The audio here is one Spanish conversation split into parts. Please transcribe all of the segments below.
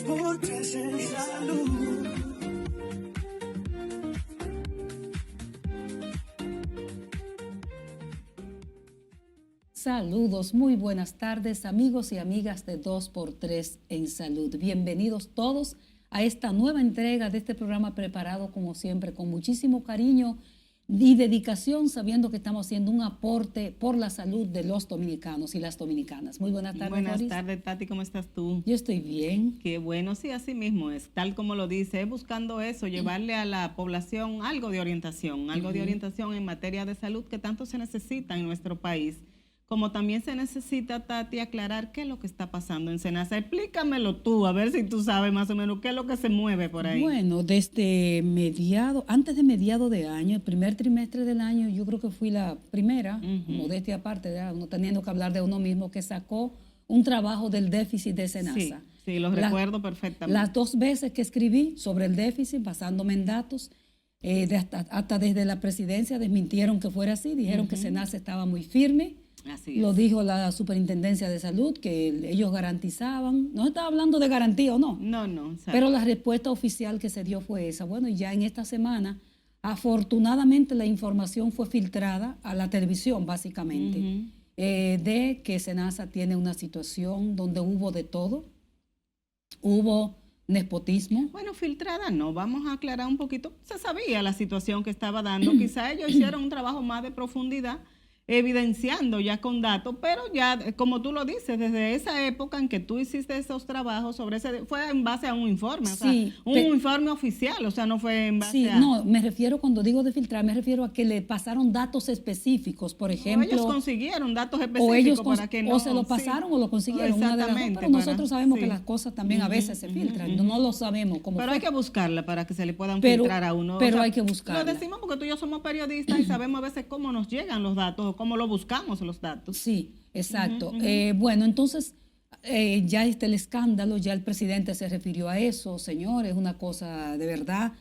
2x3 en salud. Saludos, muy buenas tardes amigos y amigas de 2x3 en Salud. Bienvenidos todos a esta nueva entrega de este programa preparado como siempre con muchísimo cariño y dedicación, sabiendo que estamos haciendo un aporte por la salud de los dominicanos y las dominicanas. Muy buenas tardes, Buenas Doris. tardes, Tati, ¿cómo estás tú? Yo estoy bien. Qué bueno, sí, así mismo es, tal como lo dice, es buscando eso, llevarle a la población algo de orientación en materia de salud que tanto se necesita en nuestro país. Como también se necesita, Tati, aclarar qué es lo que está pasando en Senasa. Explícamelo tú, a ver si tú sabes más o menos qué es lo que se mueve por ahí. Bueno, desde antes de mediado de año, el primer trimestre del año, yo creo que fui la primera, modestia aparte, uno teniendo que hablar de uno mismo, que sacó un trabajo del déficit de Senasa. Sí, lo recuerdo perfectamente. Las 2 veces que escribí sobre el déficit, basándome en datos, hasta desde la presidencia desmintieron que fuera así, dijeron que Senasa estaba muy firme. Así Lo es. dijo la Superintendencia de Salud, que ellos garantizaban. No estaba hablando de garantía o no. No. Pero la respuesta oficial que se dio fue esa. Bueno, y ya en esta semana, afortunadamente, la información fue filtrada a la televisión, básicamente, de que Senasa tiene una situación donde hubo de todo. Hubo nepotismo. Bueno, filtrada no, vamos a aclarar un poquito. Se sabía la situación que estaba dando. Quizá ellos hicieron un trabajo más de profundidad, evidenciando ya con datos, pero ya, como tú lo dices, desde esa época en que tú hiciste esos trabajos sobre ese, fue en base a un informe, Sí, o sea, un informe oficial, o sea, no fue en base sí, a... no, me refiero, cuando digo de filtrar, me refiero a que le pasaron datos específicos, por ejemplo. O ellos consiguieron datos específicos o ellos para que no... o se lo pasaron o lo consiguieron, una de las dos, Exactamente, pero nosotros sabemos sí. que las cosas también a veces se filtran, no lo sabemos cómo Pero fue. hay que buscarla para que se le puedan Pero- filtrar a uno. pero hay que buscarla. Lo decimos porque tú y yo somos periodistas y sabemos a veces cómo nos llegan los datos o cómo lo buscamos los datos. Sí, exacto. Bueno, entonces ya está el escándalo, ya el presidente se refirió a eso, señores, una cosa de verdad,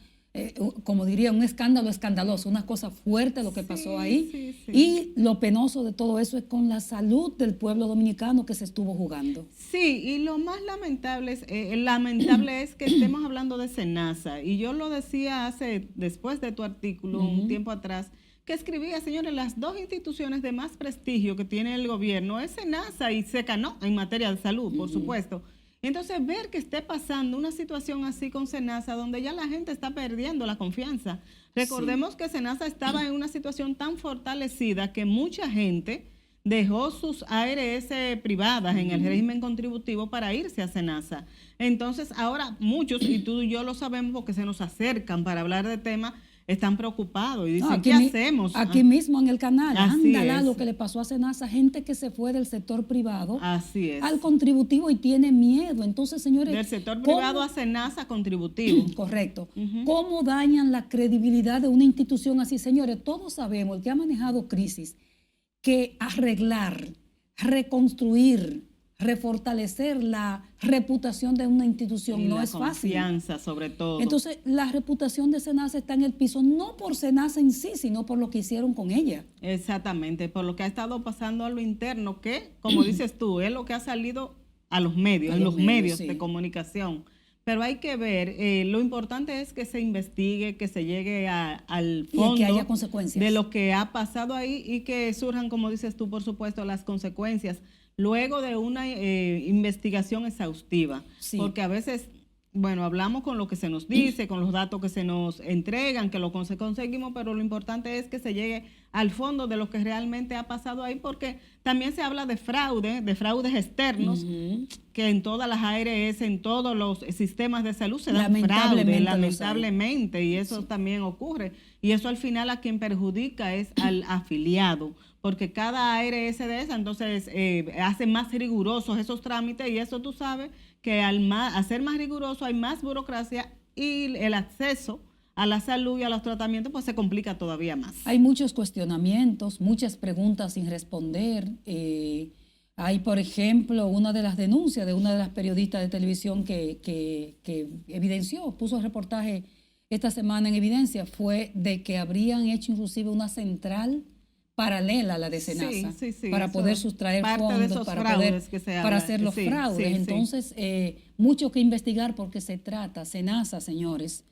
como diría, un escándalo escandaloso, una cosa fuerte lo que pasó ahí. Sí. Y lo penoso de todo eso es con la salud del pueblo dominicano que se estuvo jugando. Sí, y lo más lamentable es que estemos hablando de Senasa. Y yo lo decía después de tu artículo, un tiempo atrás, que escribía, señores, las dos instituciones de más prestigio que tiene el gobierno es Senasa y Secanó en materia de salud, por supuesto. Entonces, ver que esté pasando una situación así con Senasa, donde ya la gente está perdiendo la confianza. Recordemos que Senasa estaba en una situación tan fortalecida que mucha gente dejó sus ARS privadas en el régimen contributivo para irse a Senasa. Entonces, ahora muchos, y tú y yo lo sabemos porque se nos acercan para hablar de temas, están preocupados y dicen, No, ¿qué hacemos? Aquí mismo en el canal, Así ándala es. lo que le pasó a Senasa, gente que se fue del sector privado Así es. al contributivo y tiene miedo. Entonces, señores, Del sector ¿cómo? privado a Senasa contributivo. Correcto. ¿Cómo dañan la credibilidad de una institución así? Señores, todos sabemos, el que ha manejado crisis, que arreglar, reconstruir, refortalecer la reputación de una institución Y no la es fácil. confianza, sobre todo. Entonces, la reputación de Senasa está en el piso, no por Senasa en sí, sino por lo que hicieron con ella. Exactamente, por lo que ha estado pasando a lo interno, que, como dices tú, es lo que ha salido a los medios, A en los los medios sí. de comunicación. Pero hay que ver, lo importante es que se investigue, que se llegue al Y fondo que haya consecuencias. de lo que ha pasado ahí y que surjan, como dices tú, por supuesto, las consecuencias luego de una investigación exhaustiva. Sí. Porque a veces, bueno, hablamos con lo que se nos dice, con los datos que se nos entregan, que lo conseguimos, pero lo importante es que se llegue al fondo de lo que realmente ha pasado ahí, porque también se habla de fraudes externos, que en todas las ARS, en todos los sistemas de salud se dan fraude, lamentablemente, y eso también ocurre. Y eso al final a quien perjudica es al afiliado, porque cada ARS de esa entonces hace más rigurosos esos trámites, y eso tú sabes que al hacer más riguroso hay más burocracia y el acceso a la salud y a los tratamientos pues se complica todavía más. Hay muchos cuestionamientos, muchas preguntas sin responder. Hay, por ejemplo, una de las denuncias de una de las periodistas de televisión que evidenció, puso el reportaje esta semana en evidencia, fue de que habrían hecho inclusive una central paralela a la de SENASA, para eso poder sustraer parte fondos, de esos para fraudes que se habla. para hacer los fraudes. Entonces, mucho que investigar porque se trata, SENASA, señores,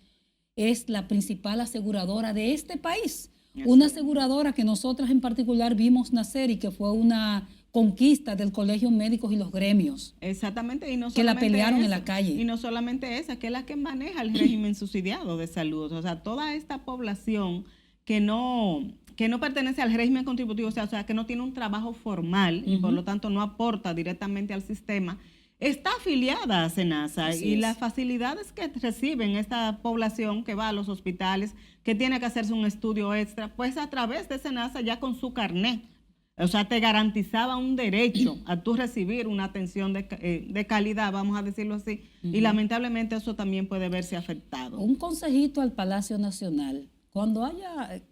es la principal aseguradora de este país. Una aseguradora que nosotras en particular vimos nacer y que fue una conquista del Colegio Médicos y los gremios. Exactamente, y no que la pelearon esa, en la calle. Y no solamente esa, que es la que maneja el régimen subsidiado de salud. O sea, toda esta población que no pertenece al régimen contributivo, o sea, que no tiene un trabajo formal y por lo tanto no aporta directamente al sistema, está afiliada a SENASA. Así y es. las facilidades que reciben esta población que va a los hospitales, que tiene que hacerse un estudio extra, pues a través de SENASA ya con su carnet. O sea, te garantizaba un derecho a tú recibir una atención de calidad, vamos a decirlo así, y lamentablemente eso también puede verse afectado. Un consejito al Palacio Nacional. Cuando haya,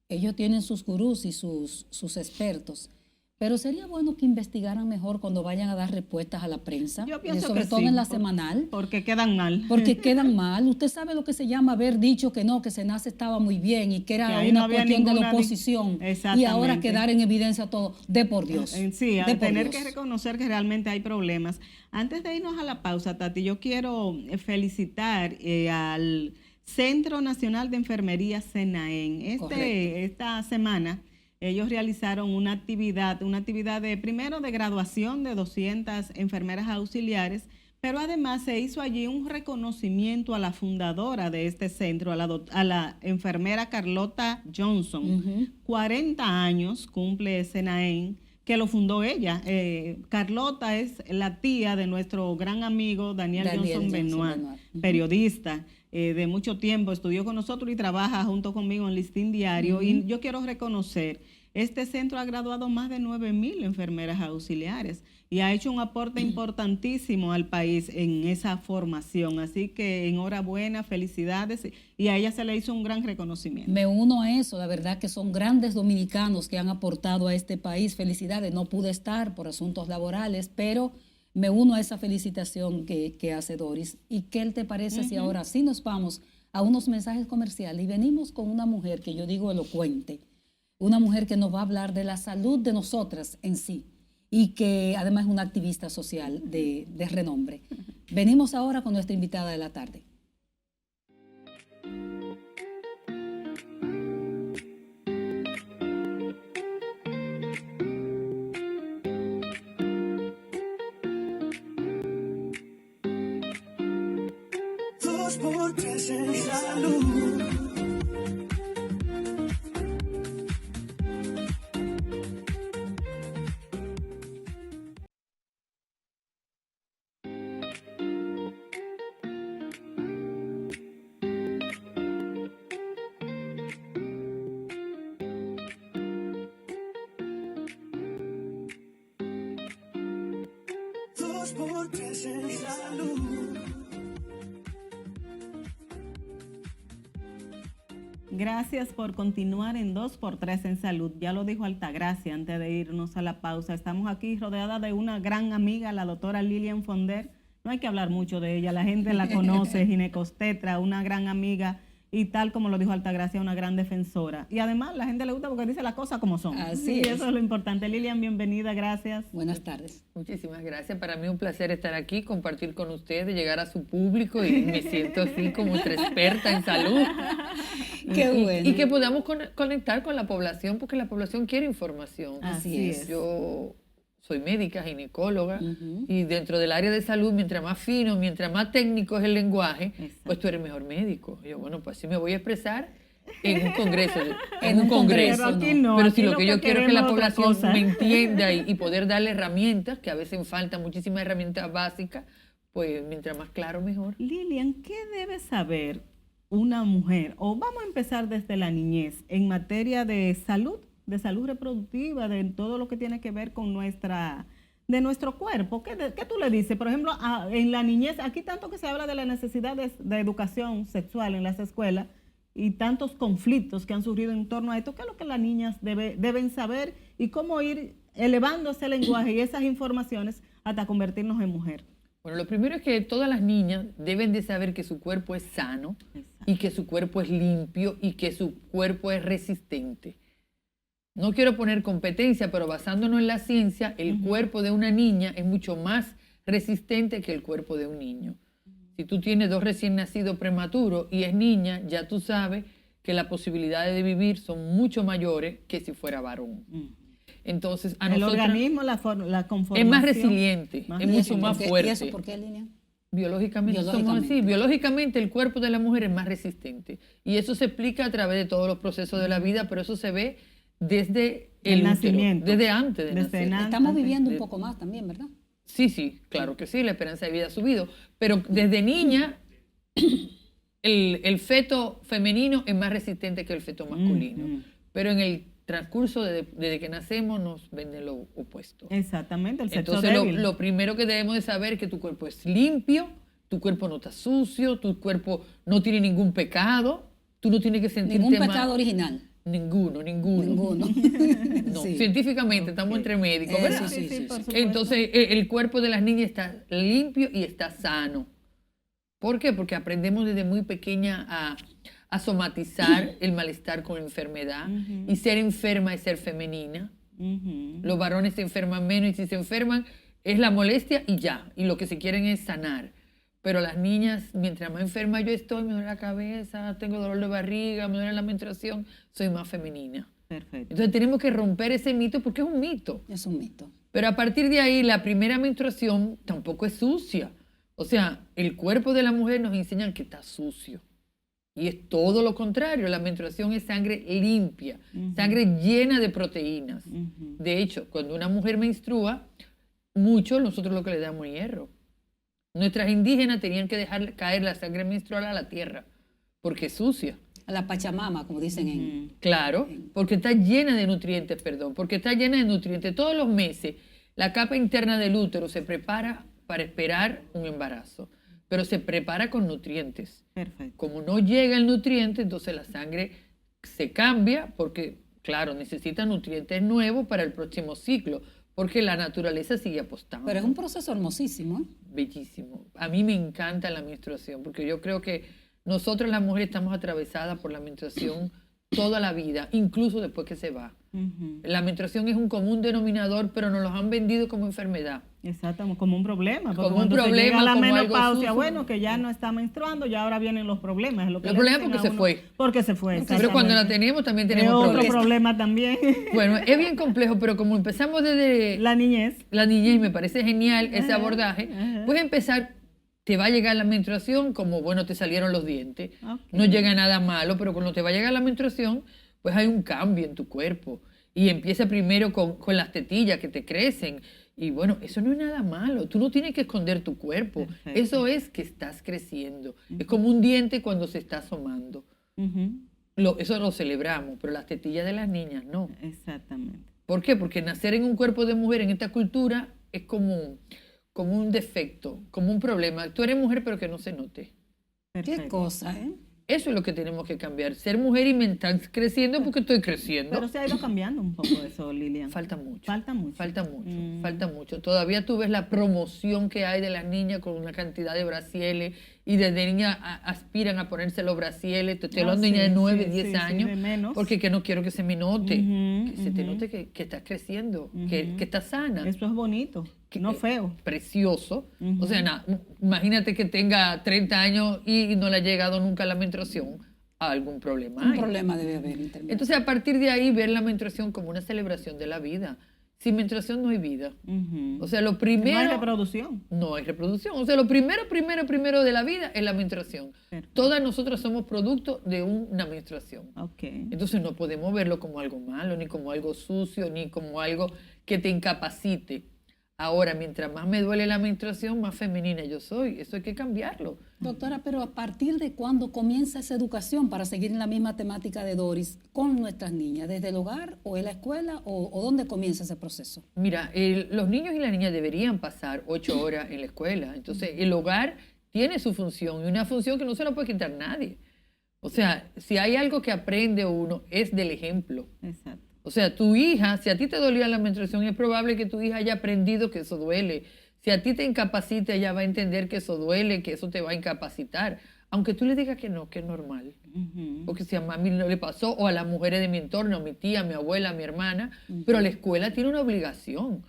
ellos tienen sus gurús y sus expertos, pero sería bueno que investigaran mejor cuando vayan a dar respuestas a la prensa, Yo pienso sobre que todo sí, en la semanal. Porque quedan mal. Porque quedan mal. Usted sabe lo que se llama haber dicho que SENASA estaba muy bien y que era Que ahí una no había cuestión de la ninguna oposición. Y ahora quedar en evidencia todo. De por Dios. Sí, de por tener Dios. que reconocer que realmente hay problemas. Antes de irnos a la pausa, Tati, yo quiero felicitar al Centro Nacional de Enfermería CENAEN. Esta semana ellos realizaron una actividad primero de graduación de 200 enfermeras auxiliares, pero además se hizo allí un reconocimiento a la fundadora de este centro, a la enfermera Carlota Johnson. 40 años cumple CENAEN, que lo fundó ella. Carlota es la tía de nuestro gran amigo Daniel Johnson Benoit, periodista de mucho tiempo, estudió con nosotros y trabaja junto conmigo en Listín Diario. Y yo quiero reconocer, este centro ha graduado más de 9,000 enfermeras auxiliares y ha hecho un aporte importantísimo al país en esa formación. Así que enhorabuena, felicidades, y a ella se le hizo un gran reconocimiento. Me uno a eso, la verdad que son grandes dominicanos que han aportado a este país. Felicidades, no pude estar por asuntos laborales, pero me uno a esa felicitación que hace Doris. ¿Y qué te parece si ahora sí nos vamos a unos mensajes comerciales y venimos con una mujer que yo digo elocuente, una mujer que nos va a hablar de la salud de nosotras en sí y que además es una activista social de renombre? Venimos ahora con nuestra invitada de la tarde. Dos por tres en salud. Dos por tres en salud. Gracias por continuar en 2x3 en Salud. Ya lo dijo Altagracia antes de irnos a la pausa. Estamos aquí rodeada de una gran amiga, la doctora Lilian Fonder. No hay que hablar mucho de ella, la gente la conoce, ginecostetra, una gran amiga y tal como lo dijo Altagracia, una gran defensora. Y además la gente le gusta porque dice las cosas como son. Así y es. eso es lo importante. Lilian, bienvenida, gracias. Buenas tardes. Muchísimas gracias. Para mí un placer estar aquí, compartir con ustedes, llegar a su público y me siento así como nuestra experta en salud. Qué bueno. Y que podamos conectar con la población porque la población quiere información. Así es. Yo soy médica, ginecóloga y dentro del área de salud, mientras más fino, mientras más técnico es el lenguaje, pues tú eres mejor médico. Y yo, bueno, pues así me voy a expresar en un congreso. En un congreso, Pero aquí no. Pero aquí si lo que yo quiero es que la queremos otra población cosa. me entienda y poder darle herramientas, que a veces faltan muchísimas herramientas básicas, pues mientras más claro, mejor. Lilian, ¿qué debe saber una mujer? O vamos a empezar desde la niñez en materia de salud reproductiva, de todo lo que tiene que ver con de nuestro cuerpo. ¿Qué tú le dices? Por ejemplo, en la niñez, aquí tanto que se habla de la necesidad de educación sexual en las escuelas y tantos conflictos que han surgido en torno a esto. ¿Qué es lo que las niñas deben saber y cómo ir elevando ese lenguaje y esas informaciones hasta convertirnos en mujer? Bueno, lo primero es que todas las niñas deben de saber que su cuerpo es sano. Exacto. Y que su cuerpo es limpio y que su cuerpo es resistente. no quiero poner competencia, pero basándonos en la ciencia, el cuerpo de una niña es mucho más resistente que el cuerpo de un niño. Si tú tienes 2 recién nacidos prematuros y es niña, ya tú sabes que las posibilidades de vivir son mucho mayores que si fuera varón. Entonces, a el nosotras organismo, la conformación. es más resiliente, es mucho más fuerte. ¿Y eso por qué, Lilian? Biológicamente somos así. Biológicamente el cuerpo de la mujer es más resistente. Y eso se explica a través de todos los procesos de la vida, pero eso se ve desde el nacimiento. Desde antes de nacer. Estamos viviendo un poco más también, ¿verdad? Sí, claro que sí, la esperanza de vida ha subido. Pero desde niña, el feto femenino es más resistente que el feto masculino. Pero en el transcurso desde que nacemos nos venden lo opuesto. Exactamente, el sexo Entonces débil. lo primero que debemos de saber es que tu cuerpo es limpio, tu cuerpo no está sucio, tu cuerpo no tiene ningún pecado, tú no tienes que sentirte Ningún mal. pecado original. Ninguno. No, Sí. Científicamente estamos entre médicos, ¿verdad? Sí, por supuesto. Entonces el cuerpo de las niñas está limpio y está sano. ¿Por qué? Porque aprendemos desde muy pequeña a somatizar el malestar con enfermedad. Y ser enferma es ser femenina. Los varones se enferman menos y si se enferman es la molestia y ya. Y lo que se quieren es sanar. Pero las niñas, mientras más enferma yo estoy, me duele la cabeza, tengo dolor de barriga, me duele la menstruación, soy más femenina. Perfecto. Entonces tenemos que romper ese mito porque es un mito. es un mito. Pero a partir de ahí, la primera menstruación tampoco es sucia. O sea, el cuerpo de la mujer nos enseñan que está sucio. Y es todo lo contrario. La menstruación es sangre limpia, sangre llena de proteínas. De hecho, cuando una mujer menstrua, mucho nosotros lo que le damos es hierro. Nuestras indígenas tenían que dejar caer la sangre menstrual a la tierra, porque es sucia. A la Pachamama, como dicen en... Claro, porque está llena de nutrientes, porque está llena de nutrientes. Todos los meses la capa interna del útero se prepara para esperar un embarazo, pero se prepara con nutrientes. Perfecto. Como no llega el nutriente, entonces la sangre se cambia porque, claro, necesita nutrientes nuevos para el próximo ciclo, porque la naturaleza sigue apostando. Pero es un proceso hermosísimo, ¿eh? Bellísimo. A mí me encanta la menstruación, porque yo creo que nosotros las mujeres estamos atravesadas por la menstruación toda la vida, incluso después que se va. La menstruación es un común denominador, pero nos los han vendido como enfermedad. Exacto, como un problema. porque Como un cuando se problema, llega a la como algo menopausia, sucio. bueno, que ya no está menstruando, ya ahora vienen los problemas. Los problemas porque se fue. Porque se fue, Pero cuando la exactamente. teníamos también Es tenemos otro problemas. problema también. Bueno, es bien complejo, pero como empezamos desde La niñez. la niñez, y me parece genial ese abordaje, puedes empezar, te va a llegar la menstruación como, bueno, te salieron los dientes. Ok. No llega nada malo, pero cuando te va a llegar la menstruación, pues hay un cambio en tu cuerpo. Y empieza primero con las tetillas que te crecen. Y bueno, eso no es nada malo. Tú no tienes que esconder tu cuerpo. Perfecto. Eso es que estás creciendo. Es como un diente cuando se está asomando. Eso lo celebramos, pero las tetillas de las niñas no. Exactamente. ¿Por qué? Porque nacer en un cuerpo de mujer en esta cultura es como un defecto, como un problema. Tú eres mujer, pero que no se note. Perfecto. Qué cosa, ¿eh? Eso es lo que tenemos que cambiar. Ser mujer y me están creciendo porque estoy creciendo. Pero se ha ido cambiando un poco eso, Lilian. Falta mucho. Falta mucho. Falta mucho, falta mucho. Todavía tú ves la promoción que hay de las niñas con una cantidad de brasieles y desde niñas aspiran a ponerse los brasieles. Te estoy hablando de niñas de 9, 10 años. de menos. Porque que no quiero que se me note. Que se te ujú. note que estás creciendo, que estás sana. Eso es bonito, no feo. Precioso. O sea, imagínate que tenga 30 años y no le ha llegado nunca la menstruación. Algún problema Un hay. problema debe haber intermedio. Entonces, a partir de ahí, ver la menstruación como una celebración de la vida. Sin menstruación no hay vida. O sea, lo primero... No hay reproducción. No hay reproducción. O sea, lo primero de la vida es la menstruación. Perfecto. Todas nosotras somos producto de una menstruación. Ok. Entonces no podemos verlo como algo malo, ni como algo sucio, ni como algo que te incapacite. Ahora, mientras más me duele la menstruación, más femenina yo soy. Eso hay que cambiarlo. Doctora, pero ¿a partir de cuándo comienza esa educación para seguir en la misma temática de Doris con nuestras niñas? ¿Desde el hogar o en la escuela o dónde comienza ese proceso? Mira, los niños y las niñas deberían pasar 8 horas en la escuela. Entonces, el hogar tiene su función y una función que no se la puede quitar nadie. O sea, si hay algo que aprende uno es del ejemplo. Exacto. O sea, tu hija, si a ti te dolía la menstruación, es probable que tu hija haya aprendido que eso duele. Si a ti te incapacita, ella va a entender que eso duele, que eso te va a incapacitar. aunque tú le digas que no, que es normal. Porque si a mí no le pasó, o a las mujeres de mi entorno, mi tía, mi abuela, mi hermana, pero la escuela tiene una obligación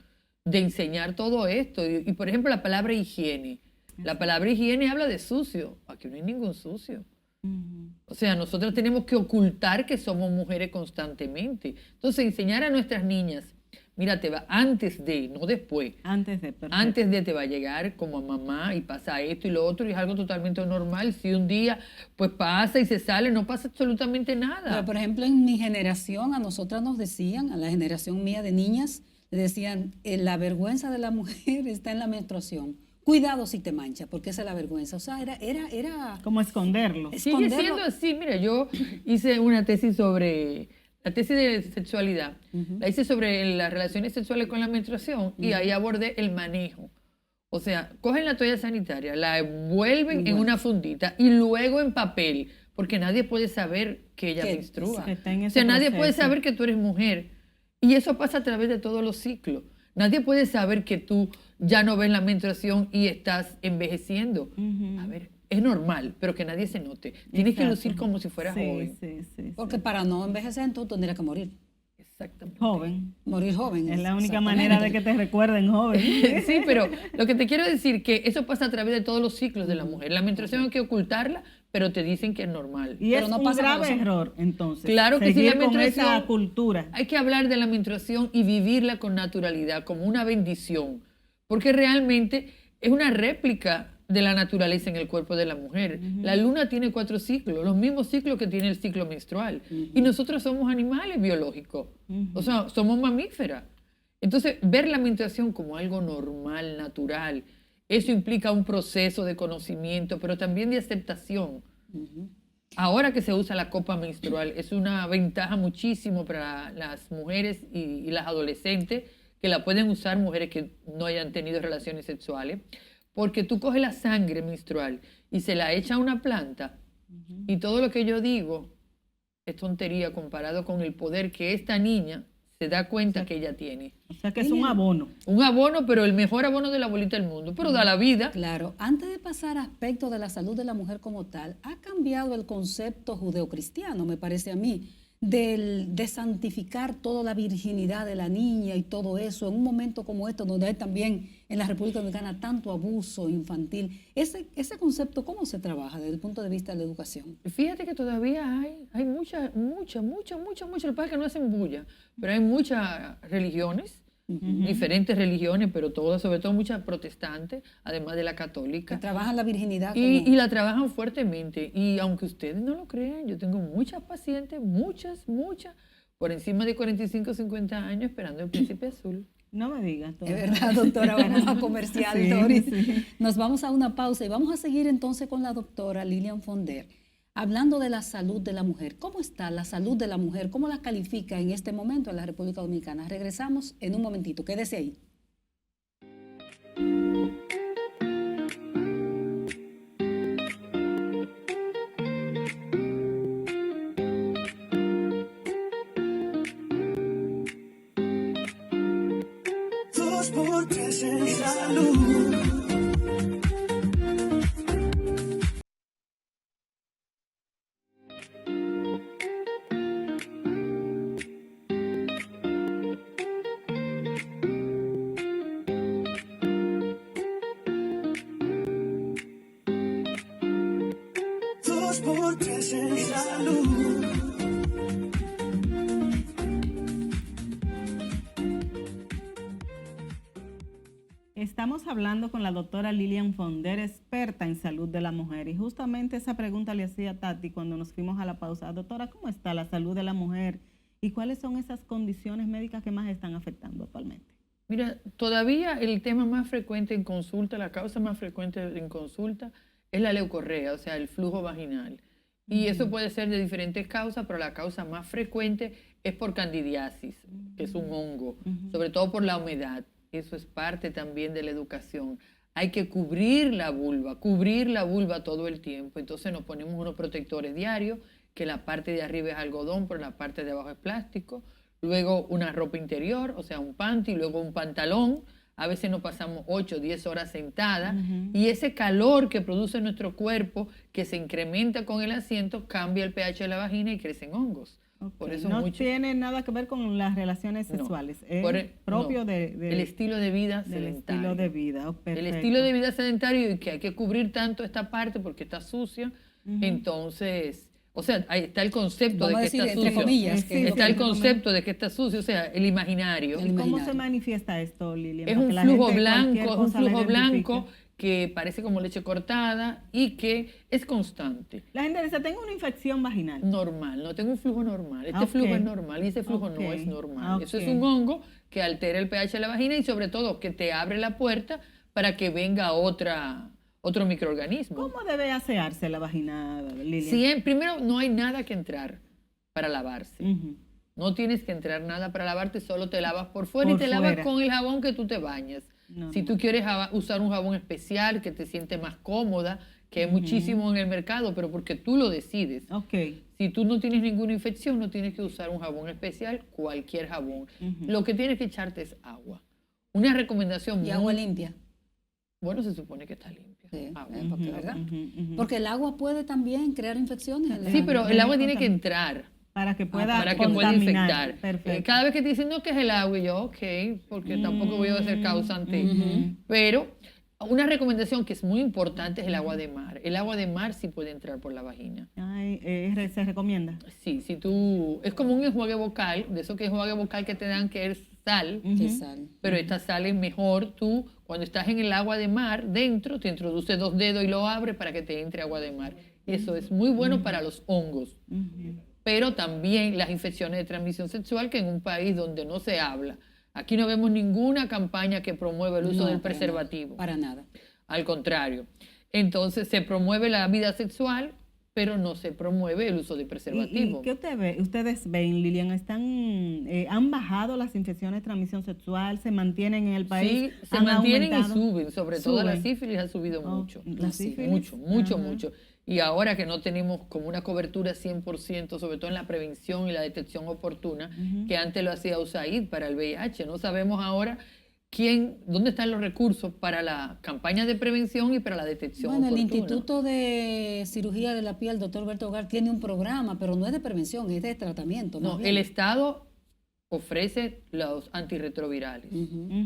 de enseñar todo esto. Y, por ejemplo, la palabra higiene. La palabra higiene habla de sucio. Aquí no hay ningún sucio. O sea, nosotros tenemos que ocultar que somos mujeres constantemente. Entonces, enseñar a nuestras niñas, mira, te va antes de, no después. Perfecto. Antes de te va a llegar como a mamá y pasa esto y lo otro y es algo totalmente normal. Si un día pues pasa y se sale, no pasa absolutamente nada. Pero, por ejemplo, en mi generación, a nosotras nos decían, a la generación mía de niñas, le decían, la vergüenza de la mujer está en la menstruación. Cuidado si te mancha, porque esa es la vergüenza. O sea, era como esconderlo. Sigue siendo así. Mira, yo hice una tesis sobre, la tesis de sexualidad, la hice sobre las relaciones sexuales con la menstruación y ahí abordé el manejo. O sea, cogen la toalla sanitaria, la envuelven en una fundita y luego en papel, porque nadie puede saber que ella menstrua. O sea, nadie puede saber que tú eres mujer. Y eso pasa a través de todos los ciclos. Nadie puede saber que tú ya no ves la menstruación y estás envejeciendo. A ver, es normal, pero que nadie se note. Tienes que lucir como si fueras joven. Porque para no envejecer, tú tendrías que morir. Exactamente. Joven. Morir joven. Es la única manera de que te recuerden joven. Sí, pero lo que te quiero decir que eso pasa a través de todos los ciclos de la mujer. La menstruación hay que ocultarla, pero te dicen que es normal. Y pero es no un pasa grave error, entonces. Claro que sí, la menstruación, con esa cultura. Hay que hablar de la menstruación y vivirla con naturalidad, como una bendición, porque realmente es una réplica de la naturaleza en el cuerpo de la mujer. La luna tiene 4 ciclos, los mismos ciclos que tiene el ciclo menstrual. Y nosotros somos animales biológicos, o sea, somos mamíferas. Entonces, ver la menstruación como algo normal, natural, eso implica un proceso de conocimiento, pero también de aceptación. Ahora que se usa la copa menstrual, es una ventaja muchísimo para las mujeres y las adolescentes, que la pueden usar mujeres que no hayan tenido relaciones sexuales, porque tú coges la sangre menstrual y se la echa a una planta y todo lo que yo digo es tontería comparado con el poder que esta niña se da cuenta que ella tiene. O sea que es un abono. Un abono, pero el mejor abono de la bolita del mundo, pero da la vida. Claro, antes de pasar a aspectos de la salud de la mujer como tal, ha cambiado el concepto judeocristiano, me parece a mí, de santificar toda la virginidad de la niña y todo eso, en un momento como este, donde hay también en la República Dominicana tanto abuso infantil. Ese concepto, ¿cómo se trabaja desde el punto de vista de la educación? Fíjate que todavía hay mucha. Lo que pasa es que no hacen bulla, pero hay muchas religiones, diferentes religiones, pero todas, sobre todo muchas protestantes, además de la católica. Que trabajan la virginidad. Y la trabajan fuertemente. Y aunque ustedes no lo crean, yo tengo muchas pacientes, muchas, por encima de 45, 50 años esperando el príncipe azul. No me digas. Es verdad, doctora, vamos a comercial, Doris. Nos vamos a una pausa y vamos a seguir entonces con la doctora Lilian Fonder, hablando de la salud de la mujer. ¿Cómo está la salud de la mujer? ¿Cómo la califica en este momento en la República Dominicana? Regresamos en un momentito. Quédese ahí. Dos por tres en salud. Dos por tres en salud. Estamos hablando con la doctora Lilian Fonder, experta en salud de la mujer. Y justamente esa pregunta le hacía a Tati cuando nos fuimos a la pausa. Doctora, ¿cómo está la salud de la mujer? ¿Y cuáles son esas condiciones médicas que más están afectando actualmente? Mira, todavía el tema más frecuente en consulta, la causa más frecuente en consulta es la leucorrea, o sea, el flujo vaginal. Y eso puede ser de diferentes causas, pero la causa más frecuente es por candidiasis, que es un hongo, sobre todo por la humedad. Eso es parte también de la educación. Hay que cubrir la vulva todo el tiempo. Entonces nos ponemos unos protectores diarios, que la parte de arriba es algodón, pero la parte de abajo es plástico. Luego una ropa interior, o sea, un panty, luego un pantalón a veces nos pasamos 8 o 10 horas sentadas, y ese calor que produce nuestro cuerpo, que se incrementa con el asiento, cambia el pH de la vagina y crecen hongos. Okay. Por eso no tiene nada que ver con las relaciones sexuales, es propio el estilo de vida del sedentario. estilo de vida. El estilo de vida sedentario, y que hay que cubrir tanto esta parte porque está sucia. Entonces, o sea, ahí está el concepto Vamos de a que decir, está entre sucio. comillas, que Está el concepto de que está sucio, o sea, el imaginario. ¿Y cómo se manifiesta esto, Lilian? Es un flujo blanco, que parece como leche cortada y que es constante. La gente dice, tengo una infección vaginal. Normal, no tengo un flujo normal. Este flujo es normal y ese flujo no es normal. Eso es un hongo que altera el pH de la vagina y sobre todo que te abre la puerta para que venga otro microorganismo. ¿Cómo debe asearse la vagina, Lilian? Sí, primero, no hay nada que entrar para lavarse. No tienes que entrar nada para lavarte, solo te lavas por fuera y te lavas con el jabón que tú te bañas. Si tú quieres usar un jabón especial que te siente más cómoda, que hay muchísimo en el mercado, pero porque tú lo decides. Si tú no tienes ninguna infección, no tienes que usar un jabón especial, cualquier jabón. Lo que tienes que echarte es agua. Una recomendación ¿Y agua limpia? Bueno, se supone que está limpia. Sí, porque, ¿verdad? Porque el agua puede también crear infecciones. Sí, pero el agua tiene que entrar. Para que pueda infectar. Perfecto. Cada vez que te dicen, no, que es el agua, y yo, ok, porque tampoco voy a ser causante. Pero una recomendación que es muy importante es el agua de mar. El agua de mar sí puede entrar por la vagina. ¿Se recomienda? Sí, si tú... Es como un enjuague vocal, de eso que enjuague vocal que te dan que es sal. Pero esta sal es mejor. Tú, cuando estás en el agua de mar, dentro, te introduces 2 dedos y lo abres para que te entre agua de mar. Y eso es muy bueno para los hongos. Pero también las infecciones de transmisión sexual, que en un país donde no se habla, aquí no vemos ninguna campaña que promueva el uso del preservativo. Para nada. Al contrario. Entonces se promueve la vida sexual, pero no se promueve el uso de preservativo. ¿Y qué ustedes ven, Lilian? ¿Han bajado las infecciones de transmisión sexual? ¿Se mantienen en el país? Sí, se mantienen y suben. Sobre todo la sífilis ha subido mucho. ¿La sífilis? Mucho. Y ahora que no tenemos como una cobertura 100%, sobre todo en la prevención y la detección oportuna, que antes lo hacía USAID para el VIH, no sabemos ahora dónde están los recursos para la campaña de prevención y para la detección oportuna. El Instituto de Cirugía de la Piel, doctor Alberto Hogar, tiene un programa, pero no es de prevención, es de tratamiento. No, el Estado ofrece los antirretrovirales.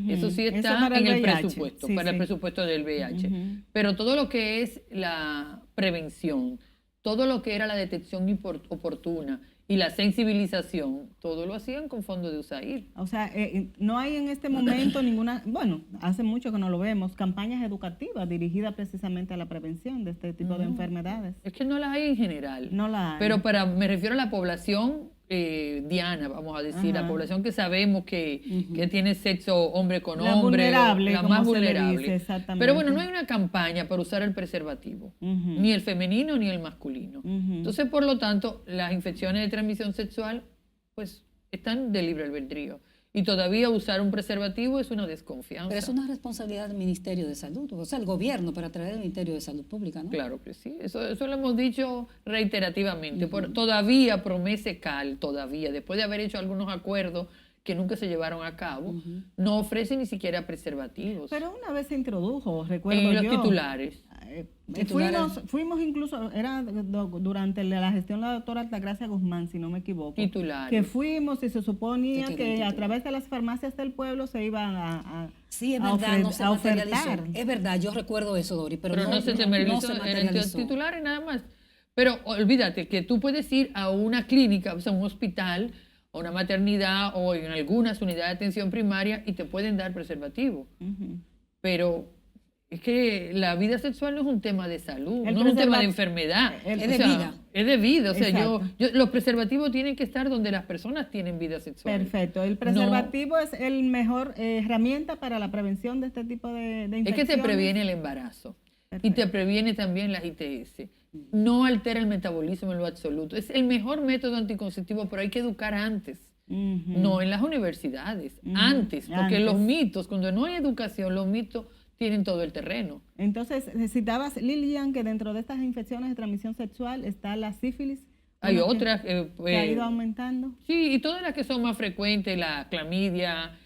Eso sí está en el presupuesto, para el presupuesto del VIH. Pero todo lo que es la prevención, todo lo que era la detección oportuna y la sensibilización, todo lo hacían con fondos de USAID. O sea, no hay en este momento ninguna, bueno, hace mucho que no lo vemos, campañas educativas dirigidas precisamente a la prevención de este tipo de enfermedades. Es que no las hay en general. No las hay. Pero me refiero a la población diana, vamos a decir, la población que sabemos que tiene sexo hombre con hombre, la más vulnerable. Exactamente. Pero bueno, no hay una campaña para usar el preservativo, ni el femenino ni el masculino. Entonces, por lo tanto, las infecciones de transmisión sexual pues están de libre albedrío. Y todavía usar un preservativo es una desconfianza. Pero es una responsabilidad del Ministerio de Salud, o sea, el gobierno, para través del Ministerio de Salud Pública, ¿no? Claro que sí, eso lo hemos dicho reiterativamente. Todavía Promese-Cal, después de haber hecho algunos acuerdos que nunca se llevaron a cabo, no ofrece ni siquiera preservativos. Pero una vez se introdujo, recuerdo yo. En los titulares. Fuimos incluso, era durante la gestión de la doctora Altagracia Guzmán, si no me equivoco. Titulares. Que fuimos y se suponía que a través de las farmacias del pueblo se iban a sí, es verdad, no se materializó. Ofertar. Es verdad, yo recuerdo eso, Dori, pero no se materializó, eran los titulares nada más. Pero olvídate que tú puedes ir a una clínica, o sea, un hospital, a una maternidad o en algunas unidades de atención primaria y te pueden dar preservativo. Pero es que la vida sexual no es un tema de salud, no es un tema de enfermedad. Es de vida. Es de vida. O sea, los preservativos tienen que estar donde las personas tienen vida sexual. Perfecto. El preservativo es el mejor herramienta para la prevención de este tipo de infecciones. Es que te previene el embarazo. Perfecto. Y te previene también las ITS. No altera el metabolismo en lo absoluto. Es el mejor método anticonceptivo, pero hay que educar antes. No en las universidades, antes. Porque los mitos, cuando no hay educación, los mitos tienen todo el terreno. Entonces, citabas, Lilian, que dentro de estas infecciones de transmisión sexual está la sífilis. Hay otras. Que ha ido aumentando. Sí, y todas las que son más frecuentes, la clamidia,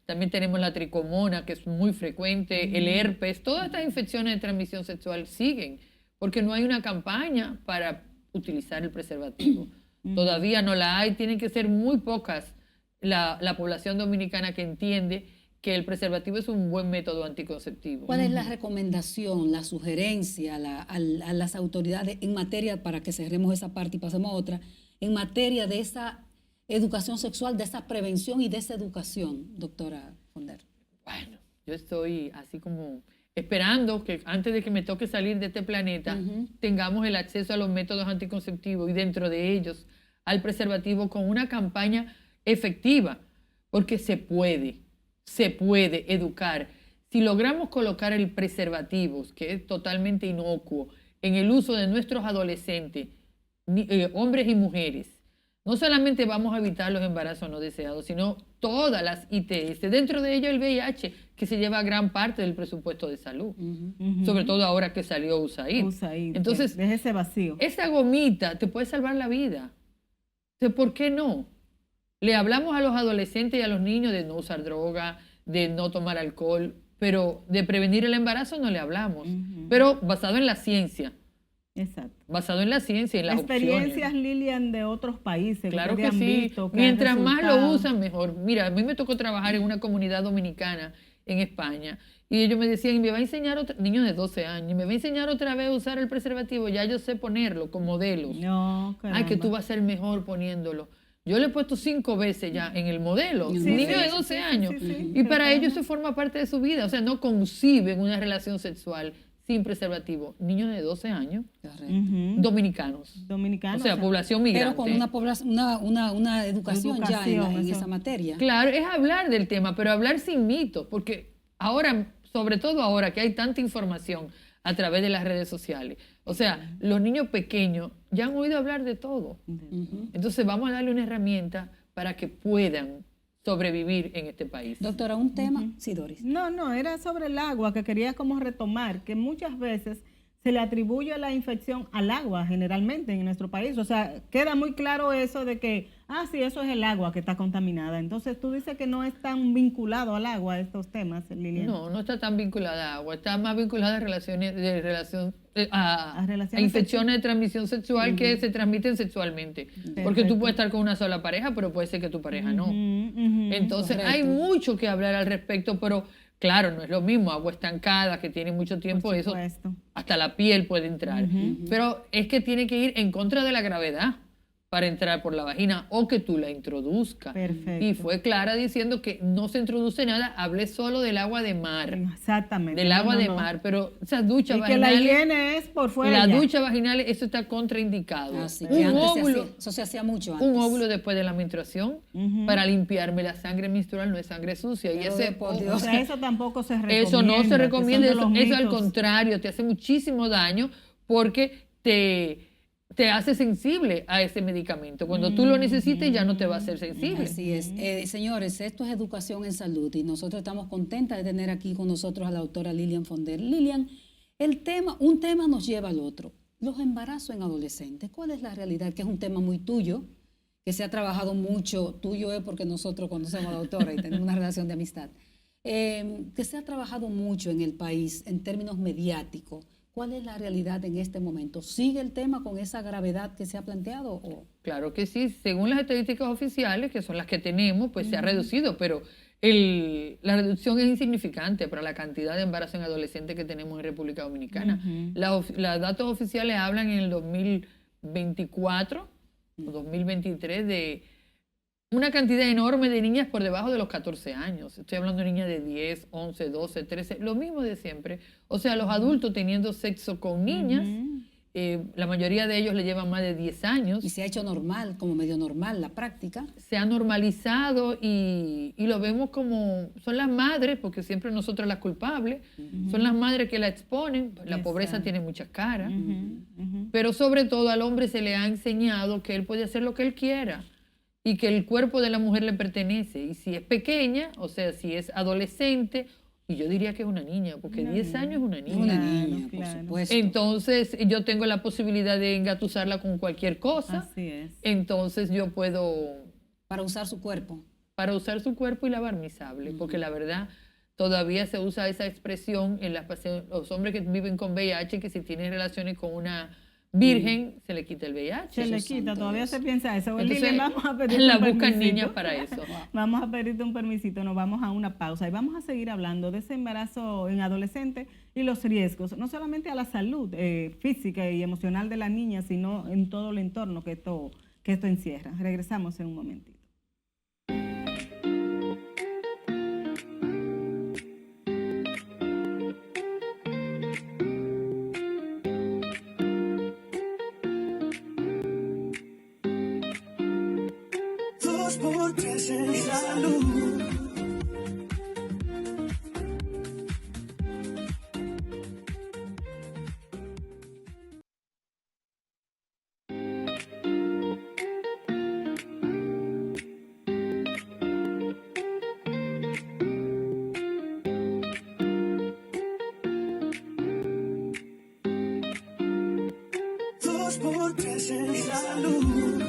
También tenemos la tricomona, que es muy frecuente, el herpes. Todas estas infecciones de transmisión sexual siguen, porque no hay una campaña para utilizar el preservativo. Todavía no la hay, tienen que ser muy pocas la población dominicana que entiende que el preservativo es un buen método anticonceptivo. ¿Cuál es la recomendación, la sugerencia a las autoridades en materia, para que cerremos esa parte y pasemos a otra, en materia de esa educación sexual, de esa prevención y de esa educación, doctora Fonder? Bueno, yo estoy así como esperando que antes de que me toque salir de este planeta, tengamos el acceso a los métodos anticonceptivos y dentro de ellos al preservativo con una campaña efectiva, porque se puede educar. Si logramos colocar el preservativo, que es totalmente inocuo, en el uso de nuestros adolescentes, hombres y mujeres, no solamente vamos a evitar los embarazos no deseados, sino todas las ITS, dentro de ello el VIH, que se lleva gran parte del presupuesto de salud, sobre todo ahora que salió USAID. Entonces, deja ese vacío. Esa gomita te puede salvar la vida. Entonces, ¿por qué no? Le hablamos a los adolescentes y a los niños de no usar droga, de no tomar alcohol, pero de prevenir el embarazo no le hablamos. Pero basado en la ciencia. Exacto. Basado en la ciencia y en las experiencias, opciones. Lilian, de otros países. Claro que que han sí. visto, que Mientras han más lo resultado. usan, mejor. Mira, a mí me tocó trabajar en una comunidad dominicana en España y ellos me decían, y me va a enseñar, niños de 12 años, y me va a enseñar otra vez a usar el preservativo. Ya yo sé ponerlo con modelos. No, caramba. Ay, que tú vas a ser mejor poniéndolo. Yo le he puesto 5 veces ya en el modelo, Sí, niños sí, de 12 años. sí. Y para ellos eso forma parte de su vida. O sea, no conciben una relación sexual sin preservativo. Niños de 12 años, dominicanos. Dominicanos. O sea, población migrante. Pero con una educación ya en eso. esa materia. Claro, es hablar del tema, pero hablar sin mitos, porque ahora, sobre todo ahora que hay tanta información a través de las redes sociales, o sea, los niños pequeños ya han oído hablar de todo. Entonces vamos a darle una herramienta para que puedan sobrevivir en este país. Doctora, un tema, sí, Doris. No, era sobre el agua que quería como retomar, que muchas veces se le atribuye la infección al agua generalmente en nuestro país. O sea, queda muy claro eso de que, sí, eso es el agua que está contaminada. Entonces tú dices que no es tan vinculado al agua estos temas, Lilian. No está tan vinculada a agua, está más vinculada a a infecciones de transmisión sexual que se transmiten sexualmente. Porque tú puedes estar con una sola pareja, pero puede ser que tu pareja no. Entonces hay mucho que hablar al respecto, pero claro, no es lo mismo, agua estancada que tiene mucho tiempo, eso hasta la piel puede entrar. Pero es que tiene que ir en contra de la gravedad para entrar por la vagina o que tú la introduzcas. Perfecto. Y fue clara diciendo que no se introduce nada, hablé solo del agua de mar. Exactamente. Del agua de mar, pero esas duchas y que vaginales... la higiene es por fuera. Las duchas vaginales, eso está contraindicado. Así que óvulo, eso se hacía mucho antes. un óvulo después de la menstruación para limpiarme la sangre menstrual, no es sangre sucia. Y ese, por Dios. O sea, eso tampoco se recomienda. eso no se recomienda, que son de eso los al mitos. contrario, te hace muchísimo daño porque te hace sensible a ese medicamento. Cuando tú lo necesites ya no te va a ser sensible. Así es. Señores, esto es educación en salud y nosotros estamos contentas de tener aquí con nosotros a la doctora Lilian Fonder. Lilian, un tema nos lleva al otro. Los embarazos en adolescentes. ¿Cuál es la realidad? Que es un tema muy tuyo, que se ha trabajado mucho. Tuyo es porque nosotros conocemos a la doctora y tenemos una relación de amistad. Que se ha trabajado mucho en el país en términos mediáticos. ¿Cuál es la realidad en este momento? ¿Sigue el tema con esa gravedad que se ha planteado? ¿O? Claro que sí. Según las estadísticas oficiales, que son las que tenemos, pues se ha reducido, pero la reducción es insignificante para la cantidad de embarazos en adolescentes que tenemos en República Dominicana. Los datos oficiales hablan en el 2024 o 2023 de una cantidad enorme de niñas por debajo de los 14 años. Estoy hablando de niñas de 10, 11, 12, 13, lo mismo de siempre. O sea, los adultos teniendo sexo con niñas, la mayoría de ellos le llevan más de 10 años. Y se ha hecho normal, como medio normal la práctica. Se ha normalizado y lo vemos como, son las madres, porque siempre nosotros las culpables, son las madres que la exponen. La pobreza tiene muchas caras, pero sobre todo al hombre se le ha enseñado que él puede hacer lo que él quiera y que el cuerpo de la mujer le pertenece. Y si es pequeña, o sea, si es adolescente, y yo diría que es una niña, porque 10 años es una niña. Una niña, por supuesto. Entonces, yo tengo la posibilidad de engatusarla con cualquier cosa. Así es. Entonces, yo puedo... Para usar su cuerpo. para usar su cuerpo y lavar mi sable, porque la verdad todavía se usa esa expresión en los hombres que viven con VIH, que si tienen relaciones con una virgen, se le quita el VIH. Se le quita, todavía se piensa eso. Entonces, Lili, vamos a pedirte la un buscan permisito. niñas para eso. Vamos a pedirte un permisito, nos vamos a una pausa y vamos a seguir hablando de ese embarazo en adolescente y los riesgos, no solamente a la salud física y emocional de la niña, sino en todo el entorno que esto encierra. Regresamos en un momentito. Dos por tres en salud. Dos por tres en salud.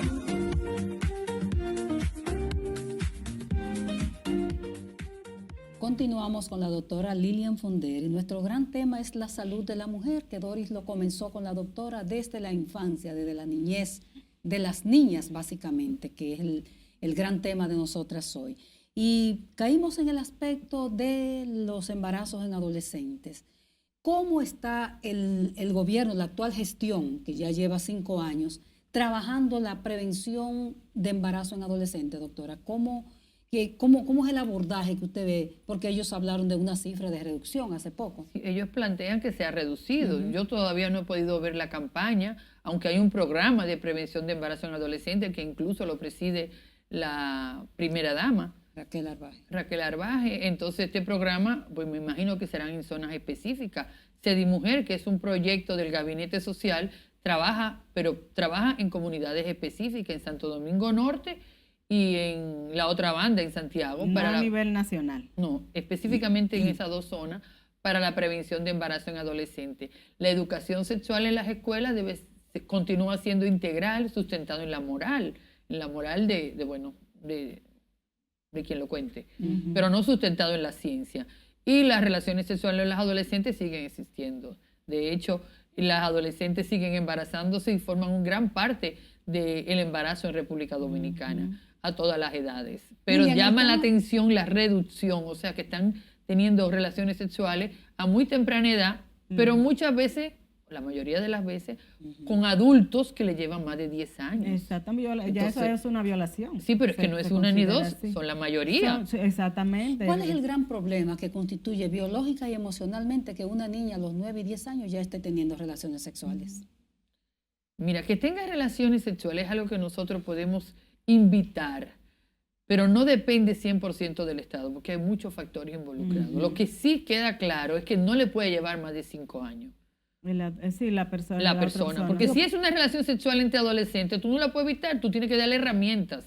Continuamos con la doctora Lilian Fonder y nuestro gran tema es la salud de la mujer, que Doris lo comenzó con la doctora desde la infancia, desde la niñez, de las niñas básicamente, que es el gran tema de nosotras hoy. Y caímos en el aspecto de los embarazos en adolescentes. ¿Cómo está el gobierno, la actual gestión, que ya lleva 5 años, trabajando la prevención de embarazo en adolescentes, doctora? ¿Cómo es el abordaje que usted ve? Porque ellos hablaron de una cifra de reducción hace poco. Sí, ellos plantean que se ha reducido. Yo todavía no he podido ver la campaña, aunque hay un programa de prevención de embarazo en adolescentes que incluso lo preside la primera dama. Raquel Arbaje. Entonces este programa, pues me imagino que serán en zonas específicas. CEDIMujer, que es un proyecto del Gabinete Social, trabaja en comunidades específicas, en Santo Domingo Norte y en la otra banda, en Santiago. No a nivel nacional. No, específicamente en esas 2 zonas para la prevención de embarazo en adolescentes. La educación sexual en las escuelas continúa siendo integral, sustentado en la moral de quien lo cuente, pero no sustentado en la ciencia. Y las relaciones sexuales en las adolescentes siguen existiendo. De hecho, las adolescentes siguen embarazándose y forman una gran parte del embarazo en República Dominicana, a todas las edades. Pero llama la atención la reducción, o sea, que están teniendo relaciones sexuales a muy temprana edad, pero muchas veces, la mayoría de las veces, con adultos que le llevan más de 10 años. Exactamente, ya eso es una violación. Sí, pero es que no es una ni dos, son la mayoría. Exactamente. ¿Cuál es el gran problema que constituye biológica y emocionalmente que una niña a los 9 y 10 años ya esté teniendo relaciones sexuales? Mira, que tenga relaciones sexuales es algo que nosotros podemos invitar, pero no depende 100% del Estado, porque hay muchos factores involucrados. Lo que sí queda claro es que no le puede llevar más de 5 años. La persona. La persona. Porque si es una relación sexual entre adolescentes, tú no la puedes evitar, tú tienes que darle herramientas.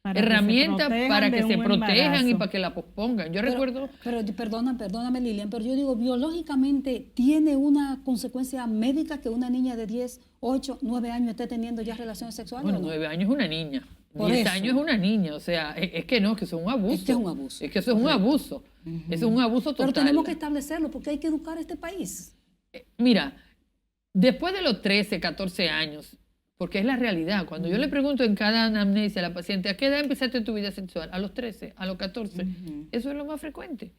Para que se protejan y para que la pospongan. Yo recuerdo... Pero perdóname Lilian, pero yo digo, biológicamente, ¿tiene una consecuencia médica que una niña de 10, 8, 9 años esté teniendo ya relaciones sexuales? Bueno, ¿o no? 9 años es una niña. Por 10 eso. años es una niña. O sea, es que no, que eso es un abuso. Es que es un abuso. Es que eso es un abuso. Eso es un abuso total. Pero tenemos que establecerlo porque hay que educar a este país. Mira, después de los 13, 14 años, porque es la realidad. Cuando yo le pregunto en cada anamnesia a la paciente, ¿a qué edad empezaste tu vida sexual? A los 13, a los 14. Eso es lo más frecuente.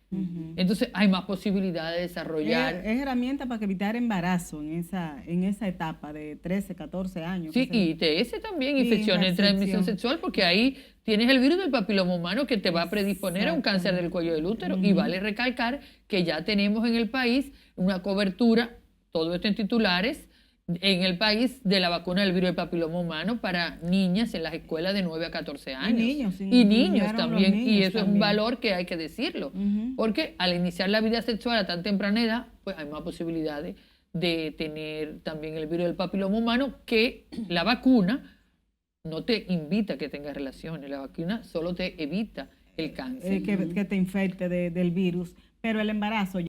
Entonces hay más posibilidades de desarrollar. Es herramienta para evitar embarazo en esa etapa de 13, 14 años. Sí, y ITS también, infecciones de transmisión sexual, porque ahí tienes el virus del papiloma humano que te va a predisponer a un cáncer del cuello del útero. Y vale recalcar que ya tenemos en el país una cobertura, todo esto en titulares, en el país de la vacuna del virus del papiloma humano para niñas en las escuelas de 9 a 14 años. Y niños también. Y eso es un valor que hay que decirlo. Porque al iniciar la vida sexual a tan temprana edad, pues hay más posibilidades de tener también el virus del papiloma humano, que la vacuna no te invita a que tengas relaciones. La vacuna solo te evita el cáncer. Que te infecte del virus. Pero el embarazo